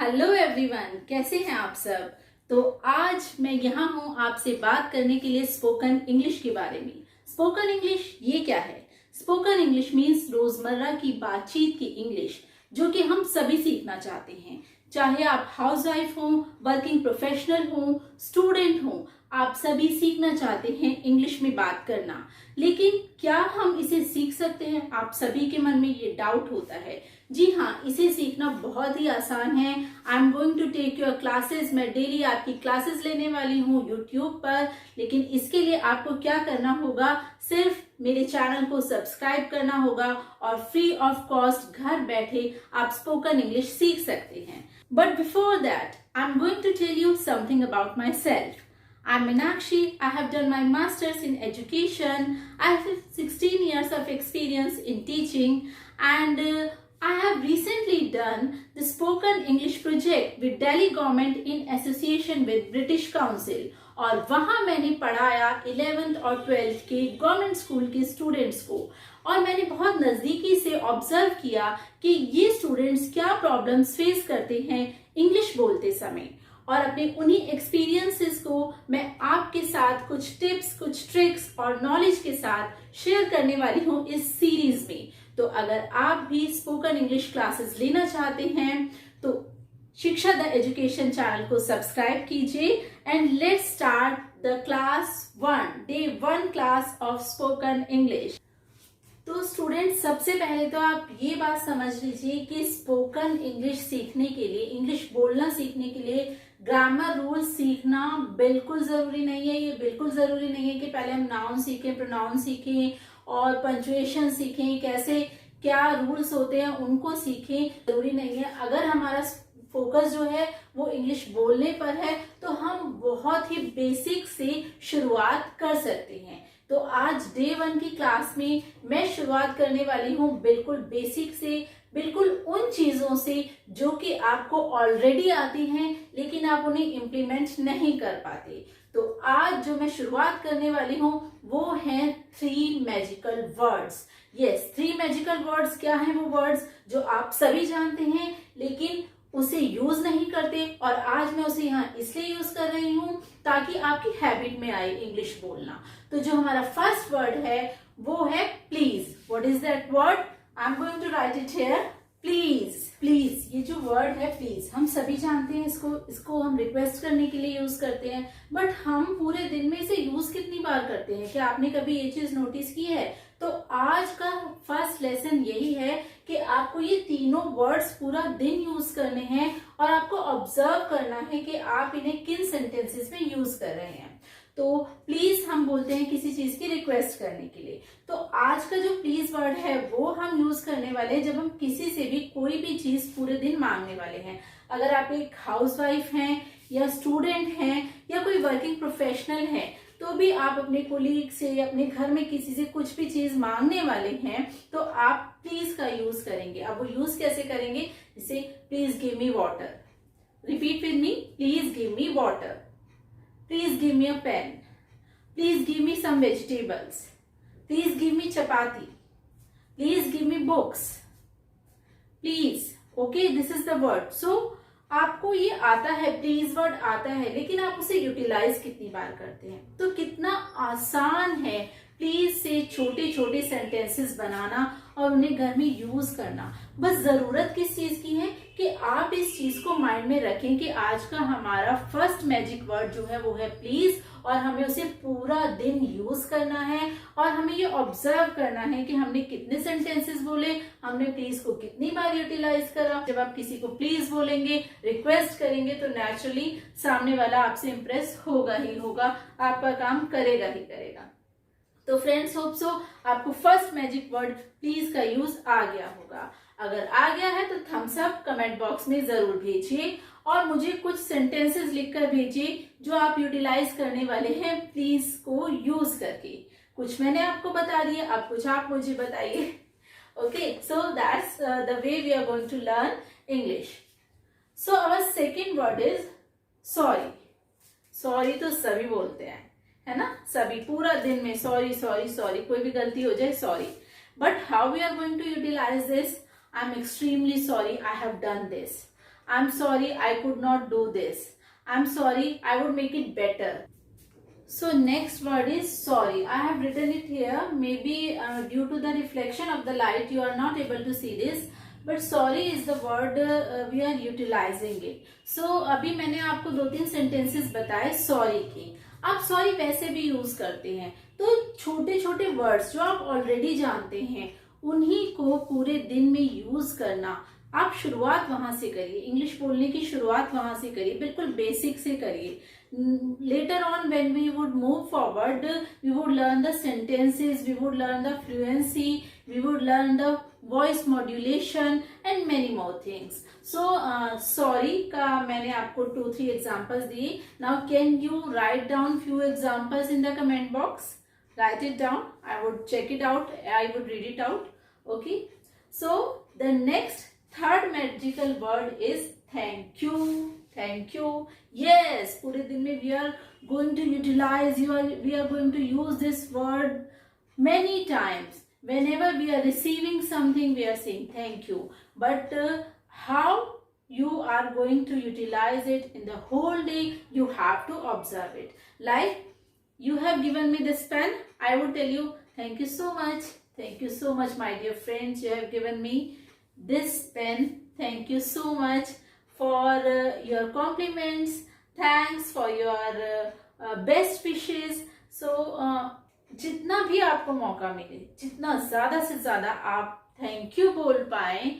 Hello everyone, कैसे हैं आप सब। तो आज मैं यहाँ हूँ आपसे बात करने के लिए स्पोकन इंग्लिश के बारे में। स्पोकन इंग्लिश ये क्या है? स्पोकन इंग्लिश मीन्स रोजमर्रा की बातचीत की इंग्लिश, जो कि हम सभी सीखना चाहते हैं। चाहे आप हाउसवाइफ हो, वर्किंग प्रोफेशनल हो, स्टूडेंट हो, आप सभी सीखना चाहते हैं इंग्लिश में बात करना। लेकिन क्या हम इसे सीख सकते हैं? आप सभी के मन में ये डाउट होता है। जी हाँ, इसे सीखना बहुत ही आसान है। I am going to take your classes. मैं डेली आपकी क्लासेस लेने वाली हूँ यूट्यूब पर। लेकिन इसके लिए आपको क्या करना होगा? सिर्फ मेरे चैनल को सब्सक्राइब करना होगा और फ्री ऑफ कॉस्ट घर बैठे आप स्पोकन इंग्लिश सीख सकते हैं। But before that, I am going to tell you something about myself. I'm Meenakshi. I have done my master's in education. I have 16 years of experience in teaching, and I have recently done the spoken English project with Delhi government in association with British Council. और वहाँ मैंने पढ़ाया 11th और 12th के government school के students को, और मैंने बहुत नज़दीकी से ऑब्जर्व किया कि ये स्टूडेंट्स क्या प्रॉब्लम्स फेस करते हैं इंग्लिश बोलते समय। और अपने उन्हीं एक्सपीरियंसेस को मैं आपके साथ कुछ टिप्स, कुछ ट्रिक्स और नॉलेज के साथ शेयर करने वाली हूँ इस सीरीज में। तो अगर आप भी स्पोकन इंग्लिश क्लासेस लेना चाहते हैं तो शिक्षा द एजुकेशन चैनल को सब्सक्राइब कीजिए and let's start the class 1, day 1 class of spoken English. तो स्टूडेंट्स, सबसे पहले तो आप ये बात समझ लीजिए कि स्पोकन इंग्लिश सीखने के लिए, इंग्लिश बोलना सीखने के लिए ग्रामर रूल सीखना बिल्कुल जरूरी नहीं है। ये बिल्कुल जरूरी नहीं है कि पहले हम नाउन सीखें, प्रोनाउन सीखें और पंक्चुएशन सीखें, कैसे क्या रूल्स होते हैं उनको सीखें, जरूरी नहीं है। अगर हमारा फोकस जो है वो इंग्लिश बोलने पर है तो हम बहुत ही बेसिक से शुरुआत कर सकते हैं। तो आज डे 1 की क्लास में मैं शुरुआत करने वाली हूँ बिल्कुल बेसिक से, बिल्कुल उन चीजों से जो कि आपको ऑलरेडी आती हैं लेकिन आप उन्हें इम्प्लीमेंट नहीं कर पाते। तो आज जो मैं शुरुआत करने वाली हूँ वो हैं 3 magical words. Yes, 3 magical words. क्या हैं वो वर्ड्स जो आप सभी जानते हैं लेकिन उसे यूज नहीं करते, और आज मैं उसे यहाँ इसलिए यूज कर रही हूँ ताकि आपकी हैबिट में आए इंग्लिश बोलना। तो जो हमारा फर्स्ट वर्ड है वो है please. What is that word? I am going to write it here. Please. Please, ये जो वर्ड है प्लीज, हम सभी जानते हैं इसको हम रिक्वेस्ट करने के लिए यूज करते हैं, बट हम पूरे दिन में इसे यूज कितनी बार करते हैं? क्या आपने कभी ये चीज नोटिस की है? तो आज का फर्स्ट लेसन यही है कि आपको ये तीनों वर्ड्स पूरा दिन यूज करने हैं और आपको ऑब्जर्व करना है कि आप इन्हें किन सेंटेंसेस में यूज कर रहे हैं। तो प्लीज हम बोलते हैं किसी चीज की रिक्वेस्ट करने के लिए। तो आज का जो प्लीज वर्ड है वो हम यूज करने वाले हैं जब हम किसी से भी कोई भी चीज पूरे दिन मांगने वाले हैं। अगर आप एक हाउसवाइफ हैं या स्टूडेंट हैं या कोई वर्किंग प्रोफेशनल है तो भी आप अपने कोलीग से या अपने घर में किसी से कुछ भी चीज मांगने वाले हैं तो आप प्लीज का यूज करेंगे। अब वो यूज कैसे करेंगे? जैसे please give me water. Repeat with me, please give me water. Please give me a pen. Please give me some vegetables. Please give me chapati. Please give me books. Please. Okay, this is the word. So, आपको ये आता है, please word आता है, लेकिन आप उसे utilise कितनी बार करते हैं? तो कितना आसान है प्लीज से छोटे छोटे सेंटेंसेस बनाना और उन्हें घर में यूज करना। बस जरूरत किस चीज की है कि आप इस चीज को माइंड में रखें कि आज का हमारा फर्स्ट मैजिक वर्ड जो है वो है प्लीज, और हमें उसे पूरा दिन यूज करना है और हमें ये ऑब्जर्व करना है कि हमने कितने सेंटेंसेस बोले, हमने प्लीज को कितनी बार यूटिलाइज करा। जब आप किसी को प्लीज बोलेंगे, रिक्वेस्ट करेंगे तो नेचुरली सामने वाला आपसे इंप्रेस होगा ही होगा, आपका काम करेगा ही करेगा। तो फ्रेंड्स, होप सो आपको फर्स्ट मैजिक वर्ड प्लीज का यूज आ गया होगा। अगर आ गया है तो थम्स अप कमेंट बॉक्स में जरूर भेजिए और मुझे कुछ सेंटेंसेस लिखकर भेजिए जो आप यूटिलाइज करने वाले हैं प्लीज को यूज करके। कुछ मैंने आपको बता दिया, अब कुछ आप मुझे बताइए। Okay, so that's the way we are going to learn English. So our second word is sorry. Sorry तो सभी बोलते हैं, है ना? सभी पूरा दिन में सॉरी सॉरी सॉरी, कोई भी गलती हो जाए sorry. But how we are going to utilize this? I am extremely sorry, I have done this. I am sorry I could not do this, I am sorry I would make it better. So next word is sorry. I have written it here. Maybe due to the reflection of the light you are not able to see this. But sorry is the word we are utilizing it. So अभी मैंने आपको 2-3 sentences बताए sorry के. आप sorry वैसे भी use करते हैं. तो छोटे छोटे वर्ड्स जो आप ऑलरेडी जानते हैं उन्हीं को पूरे दिन में यूज करना. आप शुरुआत वहां से करिए. इंग्लिश बोलने की शुरुआत वहां से करिए. बिल्कुल बेसिक से करिए. Later on when we would move forward, we would learn the sentences, we would learn the fluency, we would learn the voice modulation and many more things. So sorry का मैंने आपको 2-3 examples दिए. Now can you write down few examples in the comment box? Write it down. I would check it out. I would read it out. Okay. So the next third magical word is thank you. Thank you. Yes, पूरे दिन में we are going to utilize, we are going to use this word many times. Whenever we are receiving something, we are saying thank you. But how you are going to utilize it in the whole day, you have to observe it. Like you have given me this pen, I would tell you thank you so much. Thank you so much, my dear friends. You have given me this pen. Thank you so much for your compliments. Thanks for your best wishes. So जितना भी आपको मौका मिले, जितना ज्यादा से ज्यादा आप थैंक यू बोल पाए,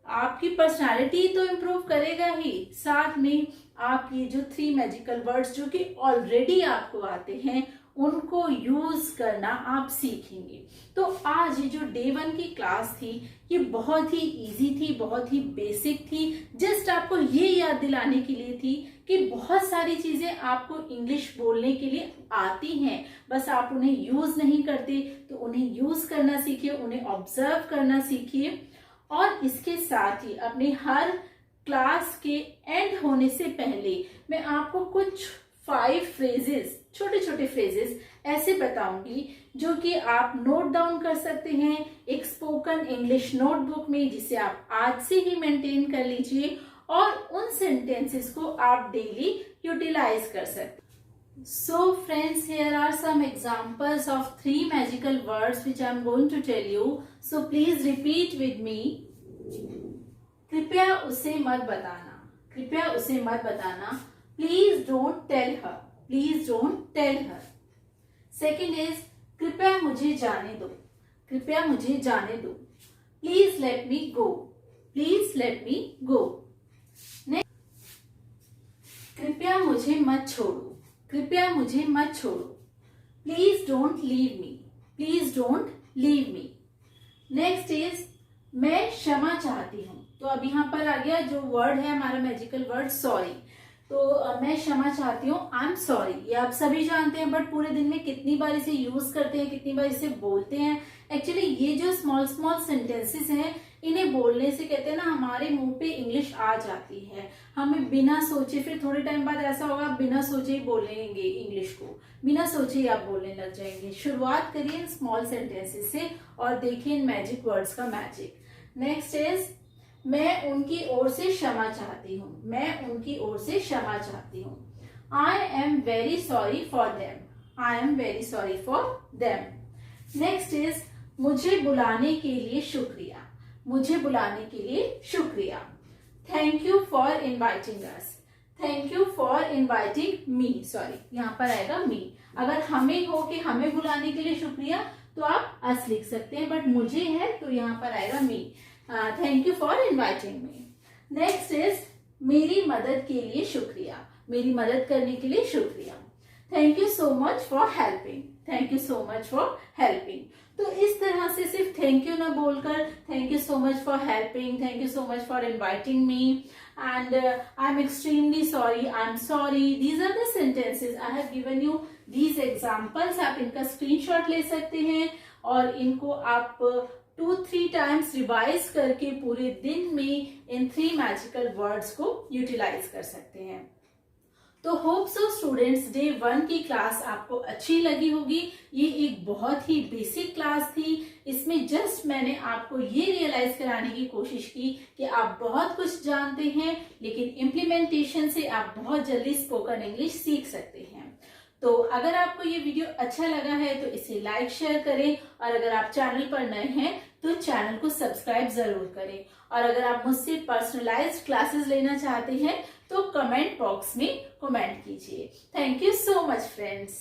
आपकी पर्सनालिटी तो इम्प्रूव करेगा ही, साथ में आप ये जो 3 मैजिकल वर्ड्स जो कि ऑलरेडी आपको आते हैं उनको यूज करना आप सीखेंगे. तो आज ये जो डे 1 की क्लास थी ये बहुत ही इजी थी, बहुत ही बेसिक थी. जस्ट आपको ये याद दिलाने के लिए थी कि बहुत सारी चीजें आपको इंग्लिश बोलने के लिए आती हैं, बस आप उन्हें यूज नहीं करते. तो उन्हें यूज करना सीखिए, उन्हें ऑब्जर्व करना सीखिए. और इसके साथ ही अपने हर क्लास के एंड होने से पहले मैं आपको कुछ 5 फ्रेजेस, छोटे छोटे फ्रेजेस ऐसे बताऊंगी जो कि आप नोट डाउन कर सकते हैं एक स्पोकन इंग्लिश नोटबुक में, जिसे आप आज से ही मेंटेन कर लीजिए और उन सेंटेंसेस को आप डेली यूटिलाइज कर सकते हैं. So friends, here are some examples of 3 magical words which I am going to tell you. So please repeat with me. कृपया उसे मत बताना. कृपया उसे मत बताना. Please don't tell her. Please don't tell her. Second is कृपया मुझे जाने दो. कृपया मुझे जाने दो. Please let me go. Please let me go. Next, कृपया मुझे मत छोड़ो. कृपया मुझे मत छोड़ो. Please don't leave me. Please don't leave me. Next is मैं क्षमा चाहती हूँ. तो अब यहाँ पर आ गया जो वर्ड है हमारा मैजिकल वर्ड सॉरी. तो मैं क्षमा चाहती हूँ, आई एम सॉरी. ये आप सभी जानते हैं, बट पूरे दिन में कितनी बार इसे यूज करते हैं, कितनी बार इसे बोलते हैं. एक्चुअली ये जो स्मॉल स्मॉल सेंटेंसेस हैं इन्हें बोलने से कहते हैं ना हमारे मुंह पे इंग्लिश आ जाती है. हमें बिना सोचे, फिर थोड़े टाइम बाद ऐसा होगा बिना सोचे ही बोलेंगे इंग्लिश को, बिना सोचे ही आप बोलने लग जाएंगे. शुरुआत करिए इन स्मॉल सेंटेंसेस से और देखिए इन मैजिक वर्ड्स का मैजिक. नेक्स्ट इज मैं उनकी ओर से क्षमा चाहती हूँ. मैं उनकी ओर से क्षमा चाहती हूँ. I am very sorry for them. I am very sorry for them. Next is मुझे बुलाने के लिए शुक्रिया. मुझे बुलाने के लिए शुक्रिया. Thank you for inviting us. Thank you for inviting me. Sorry, यहाँ पर आएगा मी. अगर हमें हो कि हमें बुलाने के लिए शुक्रिया तो आप अस लिख सकते हैं, बट मुझे है तो यहाँ पर आएगा मी. Thank you for inviting me. Next is मेरी मदद के लिए शुक्रिया. मेरी मदद करने के लिए शुक्रिया. Thank you so much for helping. Thank you so much for helping. तो इस तरह से सिर्फ थैंक यू ना बोलकर thank you so much for helping, thank you so much for inviting me, and I am extremely sorry, I am sorry. These are the sentences I have given you. These examples आप इनका screenshot ले सकते हैं और इनको आप 2-3 times revise करके पूरे दिन में इन 3 मैजिकल वर्ड्स को यूटिलाइज कर सकते हैं. तो होप सो स्टूडेंट्स, डे 1 की क्लास आपको अच्छी लगी होगी। ये एक बहुत ही बेसिक क्लास थी। इसमें जस्ट मैंने आपको ये रियलाइज कराने की कोशिश की कि आप बहुत कुछ जानते हैं, लेकिन इम्प्लीमेंटेशन से आप बहुत जल्दी स्पोकन इंग्लिश सीख सकते हैं। तो अगर आपको ये वीडियो अच्छा लगा है तो इसे लाइक शेयर करें, और अगर आप चैनल पर नए हैं तो चैनल को सब्सक्राइब जरूर करें। और अगर आप मुझसे पर्सनलाइज्ड क्लासेस लेना चाहते हैं तो कमेंट बॉक्स में कमेंट कीजिए। Thank you so much friends.